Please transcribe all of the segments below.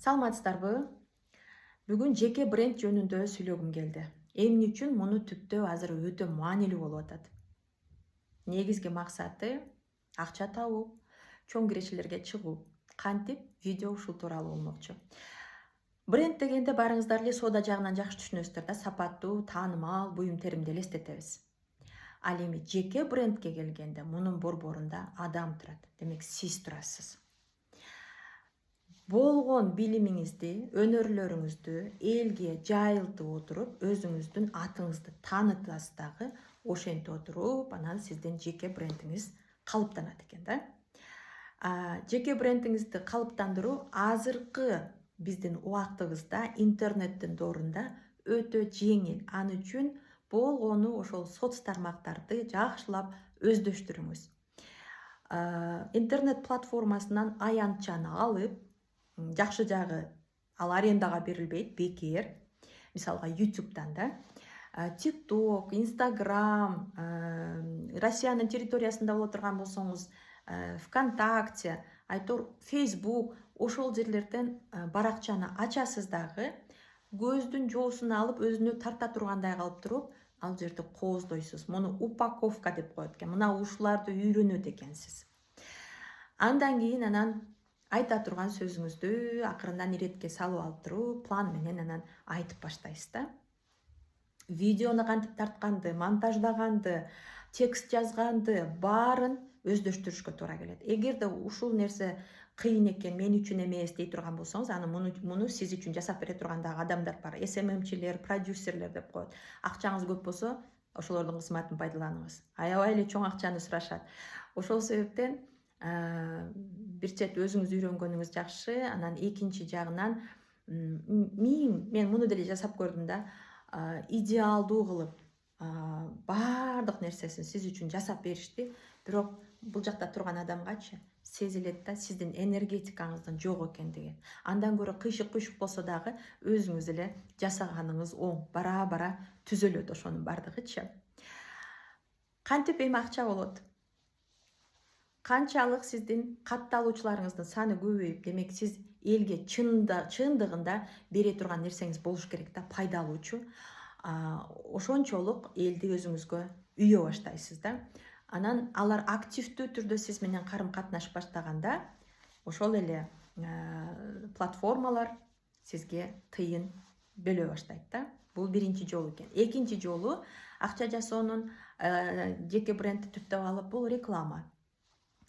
Саламатсыздарбы? Бүгүн жеке бренд жөнүндө сүйлөгүм келди. Эмне үчүн муну түптөө азыр өтө маанилүү болуп атат? Негизги максаты акча табуу, чоң кирешелерге чыгуу. Кантип видео ушул тууралуу болмокчу. Бренд дегенде баарыңыздар эле соода жагынан жакшы түшүнөсүздөр да, сапаттуу, таанымал, буюм теримди элестетебиз. Ал эми жеке брендке келгенде мунун борборунда адам турат. Демек сиз турасыз. Болгон билимиңизди, өнөрлөрүңүздү элге жайылтып отуруп, өзүңүздүн атыңызды таанытасыз дагы. Ошентип отуруп, анан сиздин жеке брендиңиз калыптанат экен да. Жеке брендиңизди калыптандыруу азыркы биздин убактыбызда интернеттин доорунда өтө жеңил. Ал үчүн болгону ошол соц тармактарды жакшылап өздөштүрүңүз. Интернет платформасынан аянтчаны алып, жакшы жагы ал арендага берилбейт, бекер. Мисалга YouTube'дан да, TikTok, Instagram, Россиянын территориясында боло турган болсоңуз, ВКонтакте, айтор Facebook, ошол жерлерден баракчаны ачасыз дагы, көздүн жоосун алып өзүнө тарта тургандай кылып туруп, ал жерди кооздойсуз. Муну упаковка деп коет экен. Мына ушуларды үйрөнөт экенсиз. Андан кийин анан айта турган сөзүңүздү акырындан иретке салып алып туруп, план менен анан айтып баштайсыз да. Видеону кантип тартканды, монтаждаганды, текст жазганды баарын өздөштүрүшкө туура келет. Эгерде ушул нерсе кыйын экен, мен үчүн эмес дей турган болсоңуз, аны муну сиз үчүн жасап бере турган дагы адамдар бар. SMMчилер, продюсерлер деп коет. Акчаңыз көп болсо, ошолордун кызматын пайдаланыңыз. Аябай эле чоң акчаны сурашат. Ошол себептен бир чет өзүңүз үйрөнгөнүңүз жакшы, анан экинчи жагынан мен муну деле жасап көрдүм да, идеалдуу кылып баардык нерсесин сиз үчүн жасап беришти, бирок бул жакта турган адамгачы сезилет да сиздин энергетикаңыздын жок экендиги. Андан көрө кыйшык болсо дагы өзүңүз эле жасаганыңыз оң, бара түзөлөт ошонун бардыгычы. Кантип эми акча болот? Канчалык сиздин катталуучуларыңыздын саны көбөйүп, демек сиз элге чындыгында бере турган нерсеңиз болуш керек да, пайдалуучу. Ошончолук элди өзүңүзгө үйө баштайсыз да. Анан алар активдүү түрдө сиз менен карым катнашып баштаганда, ошол эле платформалар сизге тыйын бөлө баштайт да. Бул биринчи жолу экен. Экинчи жолу акча жасоонун жеке брендти түптөп алып, бул реклама.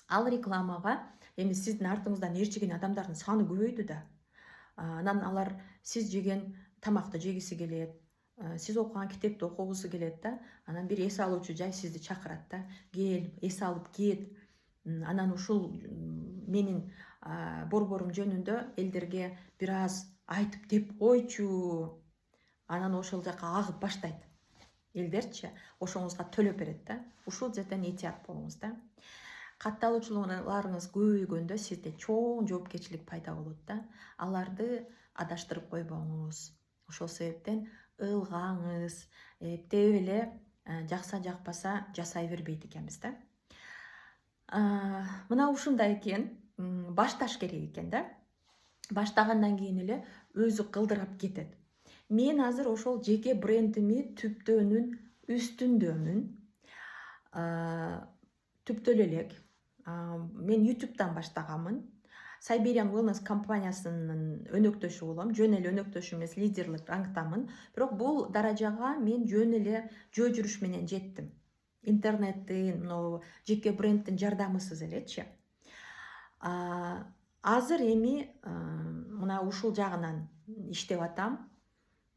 Ал рекламага эми сиздин артыңыздан ээрчиген адамдардын саны көбөйдү да. Анан алар сиз жеген тамакты жегиси келет, сиз окуган китепти окугусу келет да. Анан бир эс алуучу жай сизди чакырат да. Кел, эс алып кет. Анан ушул менин борборум жөнүндө элдерге бир аз айтып деп койчу. Анан ошол жака агып баштайт. Элдерчи ошоңузга төлөп берет да. Ушул жерден этият болуңуз да. Катталуучуларыңыз көбөйгөндө сизде чоң жоопкерчилик пайда болот да. Аларды адаштырып койбоңуз. Ошол себептен ылгаңыз, эптеп эле жакса жакпаса жасай бербейт экенбиз да. Мына ушундай экен, башташ керек экен да. Баштагандан кийин эле өзү кылдырап кетет. Мен азыр ошол жеке брендими түптөөнүн үстүндөмүн. Түптөлө элек. Мен YouTube'дан баштаганмын. Siberian Wellness компаниясынын өнөктөшү болом. Жөн эле өнөктөшү эмес, лидерлик рангтамын. Бирок бул даражага мен жөн эле жөө жүрүш менен жеттим. Интернеттин, жеке брендтин жардамысыз элечи. Азыр эми мына ушул жагынан иштеп атам.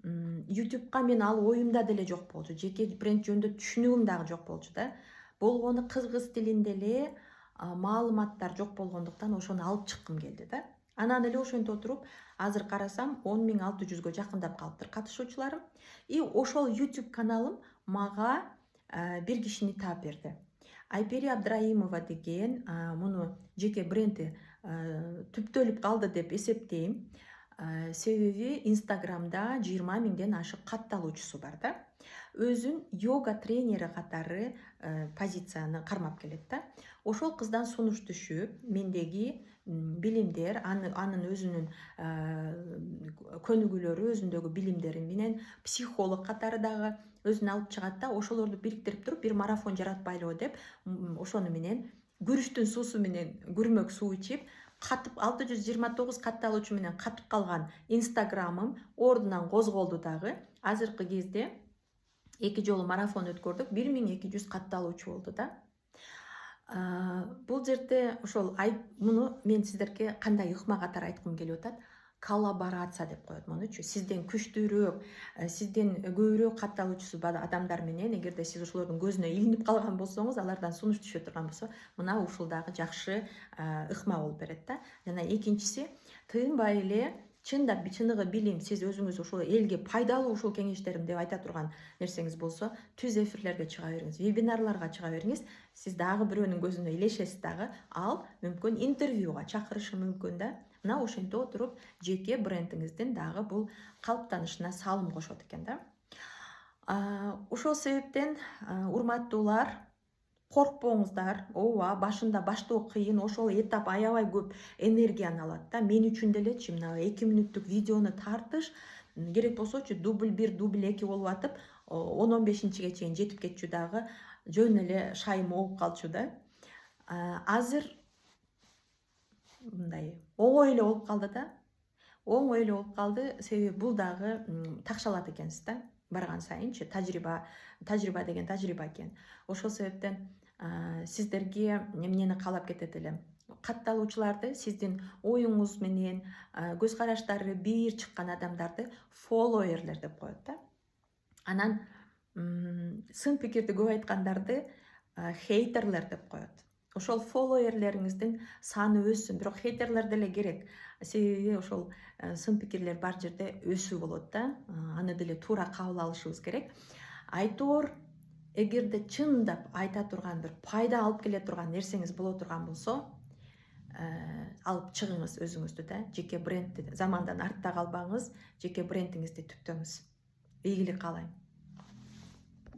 YouTube'га мен ал оюмда деле жок болчу. Жеке бренд жөнүндө түшүнүгүм дагы жок болчу да. Болгону кыргыз тилинде эле маалыматтар жок болгондуктан ошону алып чыккым келди да. Анан эле ошентип отуруп, азыр карасам 10.600-гө жакындап калыптыр катышуучуларым. И ошол YouTube каналым мага бир кишини таап берди. Айпери Абдраимова деген муну жеке бренди түптөлүп калды деп эсептейм. Себеби Instagram'да 20.000ден ашык катталуучусу бар да. Өзүн йога тренери катары позицияны кармап келет да. Ошол кыздан сунуш түшүп, мендеги билимдер, анын өзүнүн көнүгүүлөрү, өзүндөгү билимдери менен психолог катары дагы өзүн алып чыгат да, ошолорду бириктирип туруп бир марафон жаратпайлыбы деп, ошону менен күрүчтүн суусу менен күрмөк суу ичип, катып 629 катталуучу менен катып калган инстаграмым ордунан козголду дагы. Азыркы кезде 2 жолу марафон өткөрдүк, 1200 катталуучу болду да. Бул жерде ошол муну мен сиздерге кандай ыкма катары айткым келип атат. Коллаборация деп коет мунучу. Сизден күчтүүрөөк, сизден көбүрөөк катталуучусу бар адамдар менен, эгерде сиз ошолордун көзүнө илинип калган болсоңуз, алардан сунуш түшө турган болсо, мына ушул дагы жакшы ыкма болуп берет да. Жана экинчиси, тыынбай эле чыныгы билим, сиз өзүңүз ушул элге пайдалуу ушул кеңештерим деп айта турган нерсеңиз болсо, түз эфирлерге чыга бериңиз, вебинарларга чыга бериңиз. Сиз дагы бирөөнүн көзүнө илешесиз дагы, ал мүмкүн интервьюга чакырышы мүмкүн да. Мына ошентип отуруп жеке брендиңиздин дагы бул калыптанышына салым кошот экен да. Ошол себептен урматтуулар, коркпоңуздар. Ооба, башында баштоо кыйын, ошол этап аябай көп энергияны алат да. Мен үчүн делечи мына 2 мүнөттүк видеону тартыш керек болсочу дубль 1, дубль 2 болуп атып, 10-15-чиге чейин жетип кетчү дагы жөн эле шайым ооп калчу да. Азыр мындай оңой эле болуп калды да. Оңой эле болуп калды, себеби бул дагы такшалат экенсиз да. Барган сайынчы тажрыйба деген тажрыйба экен. Ошол себептен сиздерге эмнени каалап кетет элем. Катталуучуларды, сиздин оюңуз менен көз караштары бир чыккан адамдарды фоллоерлер деп коет да. Анан сын пикирди көп айткандарды хейтерлер деп коет. Ошол фоллоерлериңиздин саны өссүн, бирок хейтерлер деле керек. Себеби ошол сын пикирлер бар жерде өсүү болот да. Аны деле туура кабыл алышыбыз керек. Айтор, эгерде чындап айта турган бир пайда алып келе турган нерсеңиз боло турган болсо, алып чыгыңыз өзүңүздү да. Жеке брендти замандан артта калбаңыз, жеке брендиңизди түптөңүз. Ийгилик каалайм.